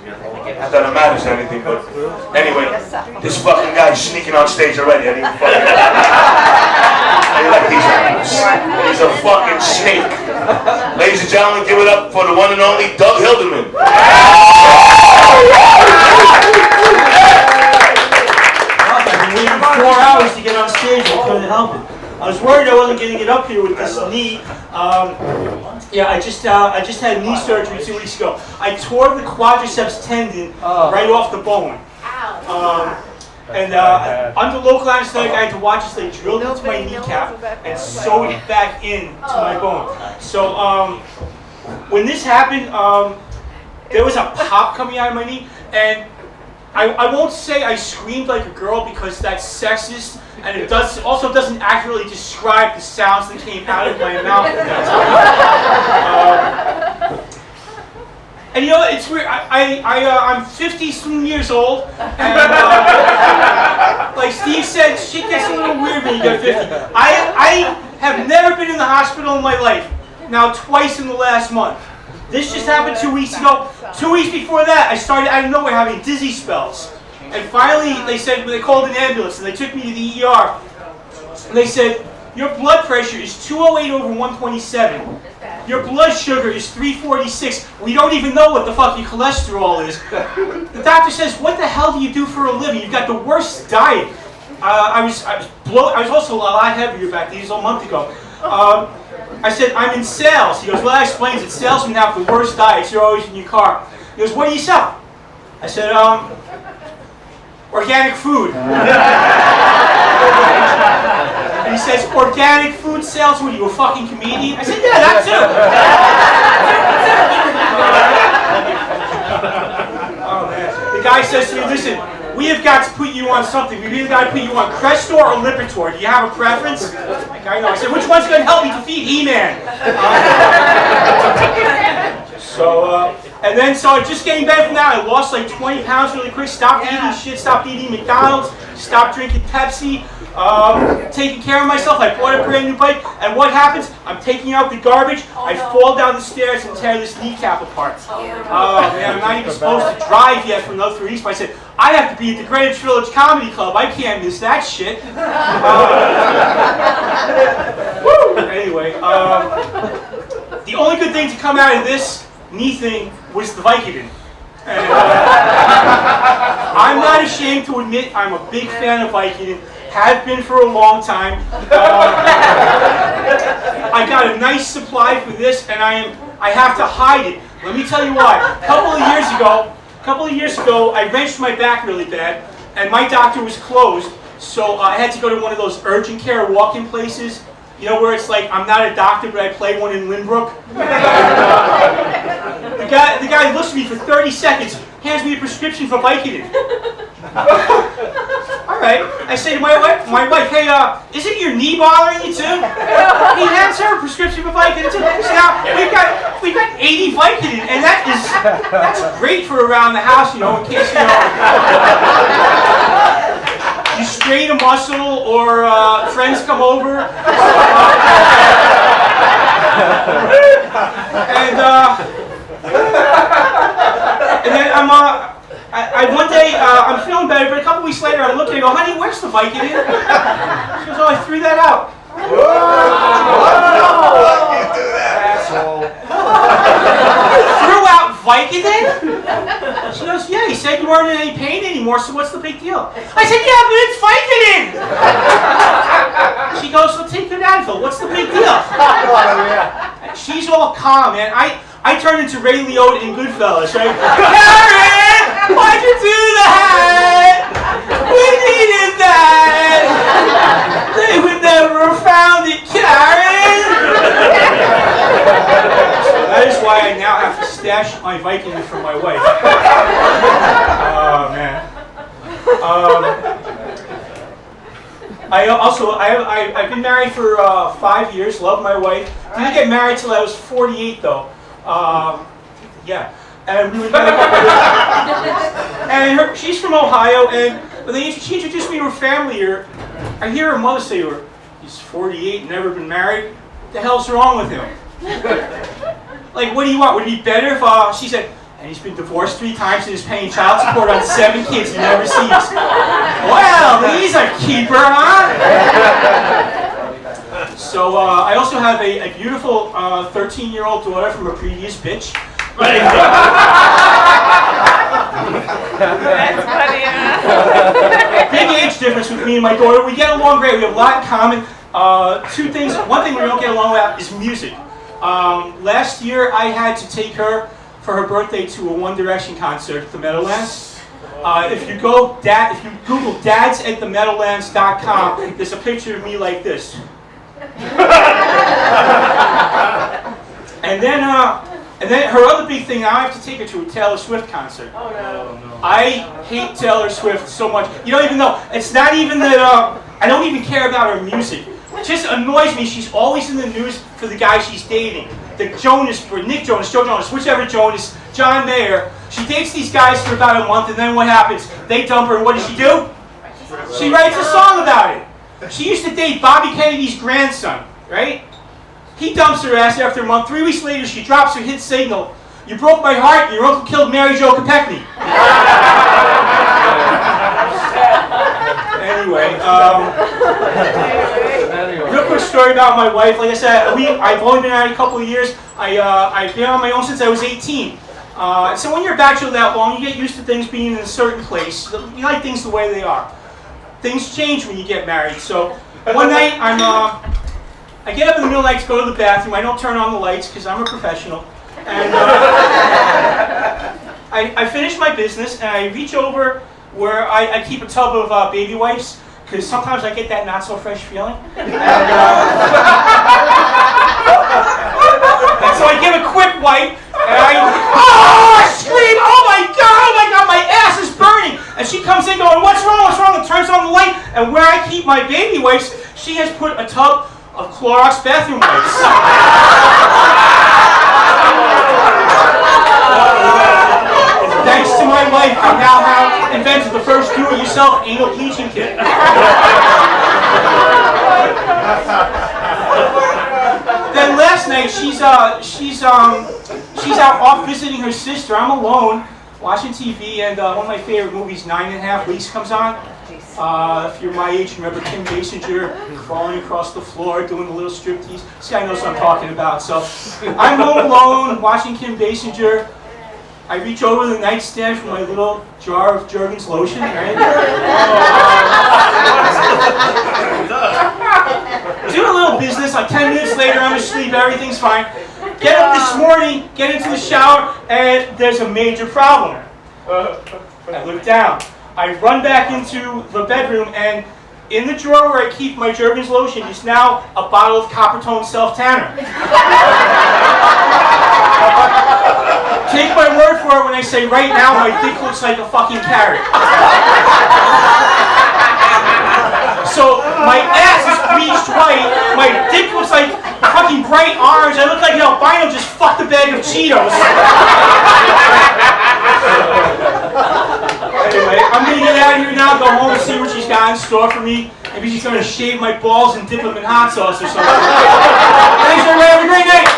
Not that it matters or anything, but anyway, this fucking guy's sneaking on stage already. I didn't even fucking... I like these animals. He's a fucking snake. Ladies and gentlemen, give it up for the one and only Doug Hildemann. I've been waiting 4 hours to get on stage. I couldn't help it. I was worried I wasn't going to get up here with this knee. Yeah, I just had knee surgery 2 weeks ago. I tore the quadriceps tendon right off the bone. Under local anesthetic, I had to watch as they drilled into my kneecap and sewed it back into my bone. So when this happened, there was a pop coming out of my knee, and I won't say I screamed like a girl because that's sexist, and it also doesn't accurately describe the sounds that came out of my mouth at that time. And you know, it's weird. I'm 50-some years old, and like Steve said, shit gets a little weird when you get 50. I have never been in the hospital in my life. Now, twice in the last month. This just happened 2 weeks ago. 2 weeks before that, I started out of nowhere having dizzy spells. And finally, they called an ambulance and they took me to the ER. And they said, your blood pressure is 208 over 127. Your blood sugar is 346. We don't even know what the fuck your cholesterol is. The doctor says, what the hell do you do for a living? You've got the worst diet. I was also a lot heavier back then. This was a month ago. I said, I'm in sales. He goes, well, that explains it. Salesmen have the worst diets. You're always in your car. He goes, what do you sell? I said, organic food. And he says, organic food sales? What are you, a fucking comedian? I said, yeah, that too. Oh, man. The guy says to me, listen, we have got to put you on something. We've either got to put you on Crestor or Lipitor. Do you have a preference? Like, I know. I said, which one's going to help me defeat He-Man? So I'm just getting better from that. I lost like 20 pounds really quick. Stopped eating shit. Stopped eating McDonald's. Stopped drinking Pepsi. Taking care of myself. I bought a brand new bike. And what happens? I'm taking out the garbage. I fall down the stairs and tear this kneecap apart. Oh man, I'm not even supposed to drive yet for another 3 weeks. But I said, I have to be at the Greenwich Village Comedy Club. I can't miss that shit. Anyway, the only good thing to come out of this knee thing was the Vicodin. And, I'm not ashamed to admit I'm a big fan of Vicodin. Have been for a long time. I got a nice supply for this, and I have to hide it. Let me tell you why. A couple of years ago, I wrenched my back really bad, and my doctor was closed, so I had to go to one of those urgent care walk-in places. You know, where it's like, I'm not a doctor, but I play one in Lynbrook. The guy looks at me for 30 seconds, hands me a prescription for Vicodin. All right. I say to my wife, hey, isn't your knee bothering you too? He hands her a prescription for Vicodin too. So now we've got 80 Vicodin, and that's great for around the house, you know, in case you strain a muscle or friends come over. And then one day I'm feeling better, but a couple weeks later I look at it and go, honey, where's the Vicodin? She goes, oh, I threw that out. Whoa! You do that, asshole. Threw out Vicodin? She goes, yeah, he said you weren't in any pain anymore, so what's the big deal? I said, yeah, but it's Vicodin! She goes, well, take good Advil, what's the big deal? She's all calm, man. I turned into Ray Liotta in Goodfellas, right? Karen, why'd you do that? We needed that. They would never have found it, Karen. So that is why I now have to stash my Vicodin from my wife. Oh man. I've been married for 5 years. Love my wife. Didn't get married till I was 48 though. Yeah, and we were and she's from Ohio, and when she introduced me to her family, I hear her mother say to her, he's 48, never been married. What the hell's wrong with him? Like, what do you want? Would it be better if she said, And he's been divorced 3 times and is paying child support on 7 kids he never sees. Well, he's a keeper, huh? So I also have a beautiful 13-year-old daughter from a previous bitch. That's funny. Big age difference with me and my daughter. We get along great. We have a lot in common. 2 things. One thing we don't get along with is music. Last year, I had to take her for her birthday to a One Direction concert at the Meadowlands. If you Google dads@themeadowlands.com, there's a picture of me like this. And then her other big thing, now I have to take her to a Taylor Swift concert. Oh no. I hate Taylor Swift so much. You don't even know. It's not even that I don't even care about her music. It just annoys me. She's always in the news for the guy she's dating. The Jonas, or Nick Jonas, Joe Jonas, whichever Jonas, John Mayer. She dates these guys for about a month, and then what happens? They dump her, and what does she do? She writes a song about it. She used to date Bobby Kennedy's grandson, right? He dumps her ass after a month. 3 weeks later, she drops her hit single, "You Broke My Heart, Your Uncle Killed Mary Jo Kopechne." Anyway, real quick story about my wife. Like I said, I've only been married a couple of years. I've been on my own since I was 18. So when you're a bachelor that long, you get used to things being in a certain place. You like things the way they are. Things change when you get married. So one night, I get up in the middle of the night to go to the bathroom. I don't turn on the lights because I'm a professional. And I finish my business and I reach over where I keep a tub of baby wipes because sometimes I get that not so fresh feeling. And so I give a quick wipe and I scream, oh my God, my ass is burning. And she comes in going, what's wrong, and turns on the light. And where I keep my baby wipes, she has put a tub of Clorox bathroom wipes. Thanks to my wife, I now have invented the first do-it-yourself anal bleaching kit. Then last night, she's out off visiting her sister. I'm alone, watching TV, and one of my favorite movies, 9½ Weeks, comes on. If you're my age, remember Kim Basinger crawling across the floor, doing a little striptease? This guy knows what I'm talking about. So I'm home alone, watching Kim Basinger. I reach over the nightstand for my little jar of Jergens lotion, right? Do a little business, like 10 minutes later, I'm asleep, everything's fine. Get up this morning, get into the shower, and there's a major problem. I look down. I run back into the bedroom, and in the drawer where I keep my Jergens lotion is now a bottle of Coppertone self-tanner. Take my word for it when I say right now my dick looks like a fucking carrot. So my ass is bleached white, my dick looks like fucking bright orange, I look like an albino just fucked a bag of Cheetos. Anyway, I'm gonna get out of here now, go home and see what she's got in store for me. Maybe she's gonna shave my balls and dip them in hot sauce or something. Thanks everybody, have a great night!